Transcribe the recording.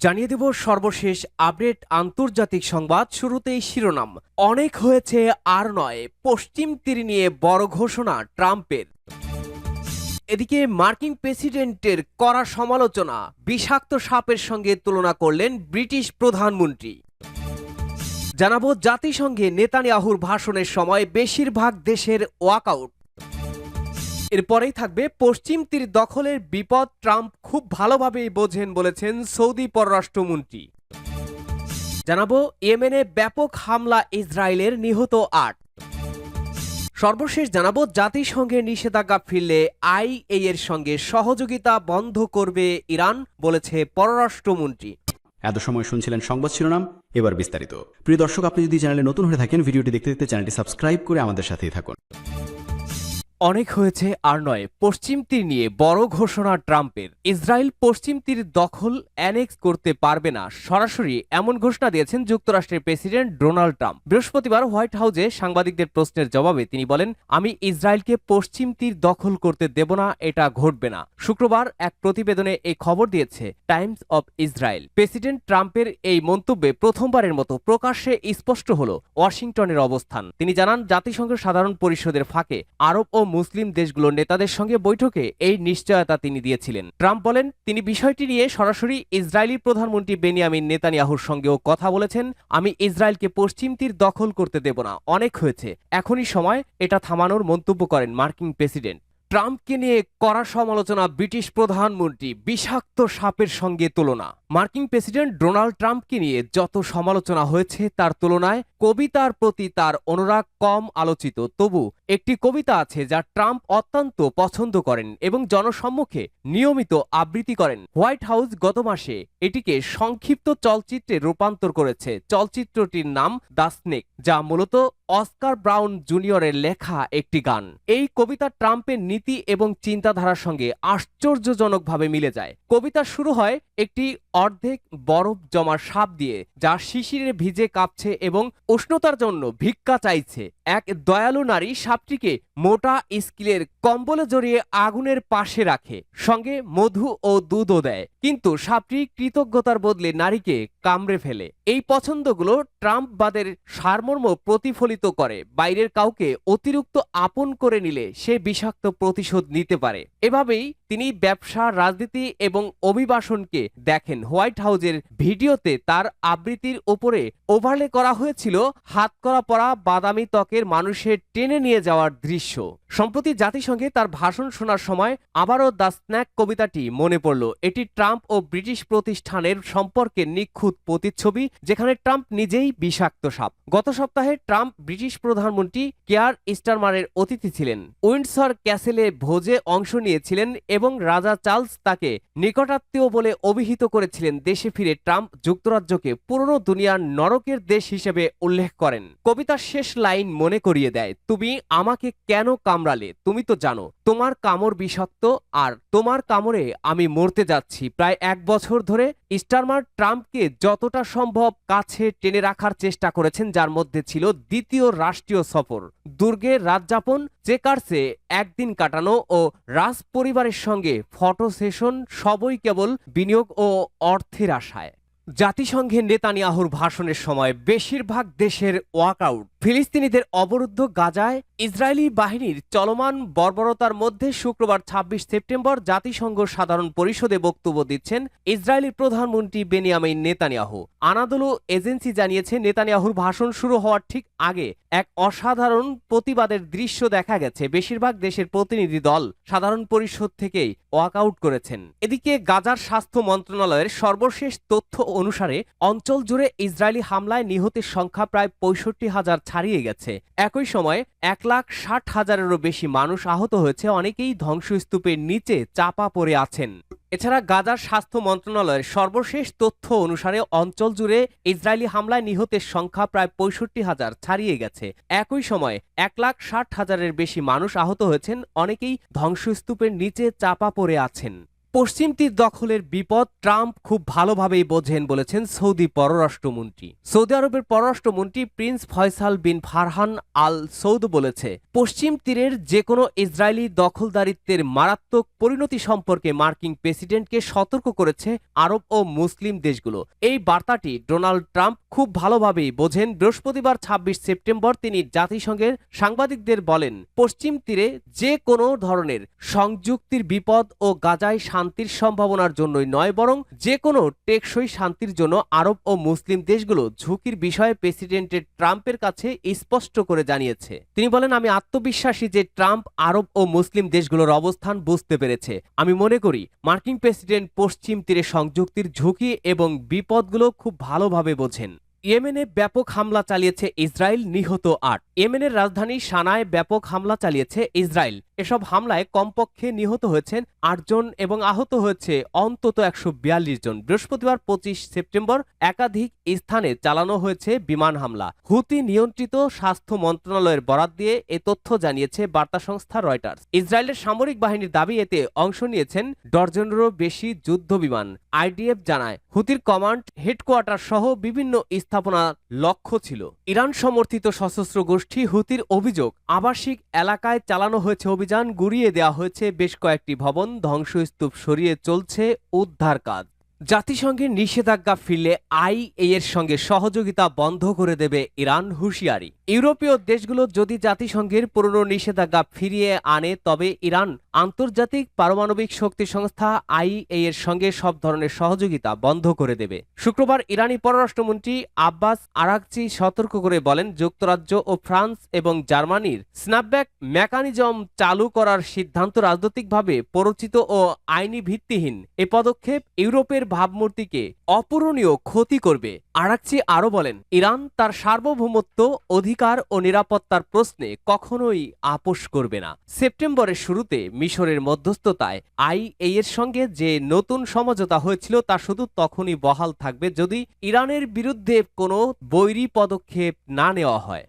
জানিয়ে দেব সর্বশেষ আপডেট আন্তর্জাতিক সংবাদ। শুরুতেই শিরোনাম। অনেক হয়েছে আর নয়, পশ্চিম তীর নিয়ে বড় ঘোষণা ট্রাম্পের। এদিকে মার্কিন প্রেসিডেন্টের কড়া সমালোচনা, বিষাক্ত সাপের সঙ্গে তুলনা করলেন ব্রিটিশ প্রধানমন্ত্রী। জানাবো জাতিসংঘে নেতানিয়াহুর ভাষণের সময় বেশিরভাগ দেশের ওয়াকআউট। এরপরেই থাকবে পশ্চিম তীর দখলের বিপদ ট্রাম্প খুব ভালোভাবেই বোঝেন বলেছেন সৌদি পররাষ্ট্রমন্ত্রী। জানাবো ইয়েমেনে ব্যাপক হামলা ইসরায়েলের, নিহত ৮। সর্বশেষ জানাবো জাতিসংঘের নিষেধাজ্ঞা ফিরলে আইএ এর সঙ্গে সহযোগিতা বন্ধ করবে ইরান, বলেছে পররাষ্ট্রমন্ত্রী। এত সময় শুনছিলেন সংবাদ শিরোনাম, এবার বিস্তারিত। প্রিয় দর্শক, আপনি যদি চ্যানেলে নতুন হয়ে থাকেন, ভিডিওটি দেখতে দেখতে চ্যানেলটি সাবস্ক্রাইব করে আমাদের সাথেই থাকুন। অনেক হয়েছে আর নয়, পশ্চিম তীর নিয়ে বড় ঘোষণা ট্রাম্পের। ইসরায়েল পশ্চিম তীর দখল অ্যানেক্স করতে পারবে না, সরাসরি এমন ঘোষণা দিয়েছেন যুক্তরাষ্ট্রের প্রেসিডেন্ট ডোনাল্ড ট্রাম্প। বৃহস্পতিবার হোয়াইট হাউসে সাংবাদিকদের প্রশ্নের জবাবে তিনি বলেন, আমি ইসরায়েলকে পশ্চিম তীর দখল করতে দেব না, এটা ঘটবে না। শুক্রবার এক প্রতিবেদনে এই খবর দিয়েছে টাইমস অব ইসরায়েল। প্রেসিডেন্ট ট্রাম্পের এই মন্তব্যে প্রথমবারের মতো প্রকাশ্যে স্পষ্ট হল ওয়াশিংটনের অবস্থান। তিনি জানান, জাতিসংঘ সাধারণ পরিষদের ফাঁকে আরব ও মুসলিম দেশগুলোর নেতাদের সঙ্গে বৈঠকে এই নিশ্চয়তা তিনি দিয়েছিলেন। ট্রাম্প বলেন, তিনি বিষয়টি নিয়ে সরাসরি ইসরায়েলি প্রধানমন্ত্রী বেনিয়ামিন নেতানিয়াহুর সঙ্গেও কথা বলেছেন। আমি ইসরায়েলকে পশ্চিম তীর দখল করতে দেব না, অনেক হয়েছে, এখনই সময় এটা থামানোর মন্তব্য করেন মার্কিন প্রেসিডেন্ট। ট্রাম্পকে নিয়ে কড়া সমালোচনা ব্রিটিশ প্রধানমন্ত্রী, বিষাক্ত সাপের সঙ্গে তুলনা। মার্কিন প্রেসিডেন্ট ডোনাল্ড ট্রাম্পকে নিয়ে যত সমালোচনা হয়েছে তার তুলনায় কবিতার প্রতি তার অনুরাগ কম আলোচিত। তবু একটি কবিতা আছে যা ট্রাম্প অত্যন্ত পছন্দ করেন এবং জনসম্মুখে নিয়মিত আবৃত্তি করেন। হোয়াইট হাউস গত মাসে এটিকে সংক্ষিপ্ত চলচ্চিত্রে রূপান্তর করেছে। চলচ্চিত্রটির নাম দ্য স্নেক, যা মূলত অস্কার ব্রাউন জুনিয়রের লেখা একটি গান। এই কবিতা ট্রাম্পের নীতি এবং চিন্তাধারার সঙ্গে আশ্চর্যজনকভাবে মিলে যায়। কবিতা শুরু হয় একটি অর্ধেক বরফ জমার সাপ দিয়ে, যা শিশিরে ভিজে কাঁপছে এবং উষ্ণতার জন্য ভিক্ষা চাইছে। এক দয়ালু নারী সাপটিকে মোটা স্কিলের কম্বলে জড়িয়ে আগুনের পাশে রাখে, সঙ্গে মধু ও দুধও দেয়, কিন্তু সাপটি কৃতজ্ঞতার বদলে নারীকে কামড়ে ফেলে। এই পছন্দগুলো ট্রাম্পবাদের সারমর্ম প্রতিফলিত করে। বাইরের কাউকে অতিরিক্ত আপন করে নিলে সে বিষাক্ত প্রতিশোধ নিতে পারে। এভাবেই তিনি ব্যবসা, রাজনীতি এবং অভিবাসনকে দেখেন। হোয়াইট হাউসের ভিডিওতে তার আবৃত্তির ওপরে ওভারলে করা হয়েছিল হাত করা পরা বাদামি ত্বকের মানুষের টেনে নিয়ে যাওয়ার দৃশ্য। সম্প্রতি জাতিসংঘে তার ভাষণ শোনার সময় আবারও দ্য স্ন্যাক কবিতাটি মনে পড়ল। এটি ট্রাম্প ও ব্রিটিশ প্রতিষ্ঠানের সম্পর্কের নিখুঁত প্রতিচ্ছবি, যেখানে ট্রাম্প নিজেই বিষাক্ত সাপ। গত সপ্তাহে ট্রাম্প ব্রিটিশ প্রধানমন্ত্রী কেয়ার স্টারমারের অতিথি ছিলেন। উইন্ডসর ক্যাসেলে ভোজে অংশ নিয়েছিলেন এবং রাজা চার্লস তাকে নিকটাত্মীয় বলে অভিহিত করেছিলেন। দেশে ফিরে ট্রাম্প যুক্তরাজ্যকে পুরনো দুনিয়ার নরকের দেশ হিসেবে উল্লেখ করেন। কবিতার শেষ লাইন মনে করিয়ে দেয়, তুমি আমাকে কেন কামড়ালে, তুমি তো জানো তোমার কামড় বিষাক্ত আর তোমার কামড়ে আমি মরতে যাচ্ছি। প্রায় ১ বছর ধরে স্টারমার ট্রাম্পকে যতটা সম্ভব কাছে টেনে রাখার চেষ্টা করেছেন, যার মধ্যে ছিল দ্বিতীয় রাষ্ট্রীয় সফর, দুর্গে রাতযাপন, চেকার্সে একদিন কাটানো ও রাজ পরিবারের সঙ্গে ফটো সেশন, সবই কেবল বিনিয়োগ ও অর্থের আশায়। জাতিসংঘে নেতানিয়াহুর ভাষণের সময় বেশিরভাগ দেশের ওয়াকআউট। ফিলিস্তিনিদের অবরুদ্ধ গাজায় ইসরায়েলি বাহিনীর চলমান বর্বরতার মধ্যে শুক্রবার ২৬ সেপ্টেম্বর জাতিসংঘ সাধারণ পরিষদে বক্তব্য দিচ্ছেন ইসরায়েলি প্রধানমন্ত্রী বেনিয়ামিন নেতানিয়াহু। আনাদোলু এজেন্সি জানিয়েছে, নেতানিয়াহুর ভাষণ শুরু হওয়ার ঠিক আগে এক অসাধারণ প্রতিবাদের দৃশ্য দেখা গেছে। বেশিরভাগ দেশের প্রতিনিধি দল সাধারণ পরিষদ থেকেই ওয়াকআউট করেছেন। এদিকে গাজার স্বাস্থ্য মন্ত্রণালয়ের সর্বশেষ তথ্য অনুসারে অঞ্চল জুড়ে ইসরায়েলি হামলায় নিহতের সংখ্যা প্রায় ৬৫,০০০ ছাড়িয়ে গেছে। একই সময় ১,৬০,০০০-এরও বেশি মানুষ আহত হয়েছে। অনেকেই ধ্বংসস্তূপের নিচে চাপা পড়ে আছেন। এছাড়া গাজার স্বাস্থ্য মন্ত্রণালয়ের সর্বশেষ তথ্য অনুসারে অঞ্চল জুড়ে ইসরায়েলি হামলায় নিহতের সংখ্যা প্রায় ৬৫,০০০ ছাড়িয়ে গেছে। একই সময় ১,৬০,০০০-এর বেশি মানুষ আহত হয়েছেন। অনেকেই ধ্বংসস্তূপের নিচে চাপা পড়ে আছেন। পশ্চিম তীর দখলের বিপদ ট্রাম্প খুব ভালোভাবেই বোঝেন বলেছেন সৌদি পররাষ্ট্রমন্ত্রী। সৌদি আরবের পররাষ্ট্রমন্ত্রী প্রিন্স ফয়সাল বিন ফারহান আল সৌদ বলেছে, পশ্চিম তীরের যে কোনো ইসরায়েলি দখলদারিত্বের মারাত্মক পরিণতি সম্পর্কে মার্কিন প্রেসিডেন্টকে সতর্ক করেছে আরব ও মুসলিম দেশগুলো। এই বার্তাটি ডোনাল্ড ট্রাম্প খুব ভালোভাবেই বোঝেন। বৃহস্পতিবার ২৬ সেপ্টেম্বর তিনি জাতিসংঘের সাংবাদিকদের বলেন, পশ্চিম তীরে যে কোনো ধরনের সংযুক্তির বিপদ ও গাজায় শান্তির সম্ভাবনার জন্যই নয়, বরং যে কোনো টেকসই শান্তির জন্য আরব ও মুসলিম দেশগুলো ঝুঁকির বিষয়ে প্রেসিডেন্টের ট্রাম্পের কাছে স্পষ্ট করে জানিয়েছে। তিনি বলেন, আমি আত্মবিশ্বাসী যে ট্রাম্প আরব ও মুসলিম দেশগুলোর অবস্থান বুঝতে পেরেছে। আমি মনে করি মার্কিন প্রেসিডেন্ট পশ্চিম তীরে সংযুক্তির ঝুঁকি এবং বিপদগুলো খুব ভালোভাবে বোঝেন। ইয়েমেনে ব্যাপক হামলা চালিয়েছে ইসরায়েল, নিহত ৮। ইয়েমেনের রাজধানী সানায় ব্যাপক হামলা চালিয়েছে ইসরায়েল। এসব হামলায় কমপক্ষে নিহত হয়েছেন ৮ জন এবং আহত হয়েছে অন্তত ১৪২ জন। বৃহস্পতিবার ২৫ সেপ্টেম্বর একাধিক স্থানে চালানো হয়েছে বিমান হামলা। হুতি নিয়ন্ত্রিত স্বাস্থ্য মন্ত্রণালয়ের বরাত দিয়ে এ তথ্য জানিয়েছে বার্তা সংস্থা রয়টার্স। ইসরায়েলের সামরিক বাহিনীর দাবি, এতে অংশ নিয়েছেন ডজনেরও বেশি যুদ্ধ বিমান। আইডিএফ জানায়, হুতির কমান্ড হেডকোয়ার্টার সহ বিভিন্ন স্থাপনা লক্ষ্য ছিল। ইরান সমর্থিত সশস্ত্র গোষ্ঠী হুতির অভিযোগ, আবাসিক এলাকায় চালানো হয়েছে অভিযান, গুড়িয়ে দেওয়া হয়েছে বেশ কয়েকটি ভবন, ধ্বংসস্তূপ সরিয়ে চলছে উদ্ধার কাজ। জাতিসংঘের নিষেধাজ্ঞা ফিরলে আইএর সঙ্গে সহযোগিতা বন্ধ করে দেবে ইরান, হুঁশিয়ারি। ইউরোপীয় দেশগুলো যদি জাতিসংঘের পুরনো নিষেধাজ্ঞা ফিরিয়ে আনে তবে ইরান আন্তর্জাতিক পারমাণবিক শক্তি সংস্থা আইএর সঙ্গে সব ধরনের সহযোগিতা বন্ধ করে দেবে। শুক্রবার ইরানি পররাষ্ট্রমন্ত্রী আব্বাস আরাকচি সতর্ক করে বলেন, যুক্তরাজ্য ও ফ্রান্স এবং জার্মানির স্ন্যাপব্যাক মেকানিজম চালু করার সিদ্ধান্ত রাজনৈতিকভাবে প্ররোচিত ও আইনি ভিত্তিহীন। এ পদক্ষেপ ইউরোপের ভাবমূর্তিকে অপূরণীয় ক্ষতি করবে। আরাকচি আরও বলেন, ইরান তার সার্বভৌমত্ব, অধিকার ও নিরাপত্তার প্রশ্নে কখনোই আপোস করবে না। সেপ্টেম্বরের শুরুতে মিশরের মধ্যস্থতায় আইএর সঙ্গে যে নতুন সমঝোতা হয়েছিল তা শুধু তখনই বহাল থাকবে যদি ইরানের বিরুদ্ধে কোনো বৈরী পদক্ষেপ না নেওয়া হয়।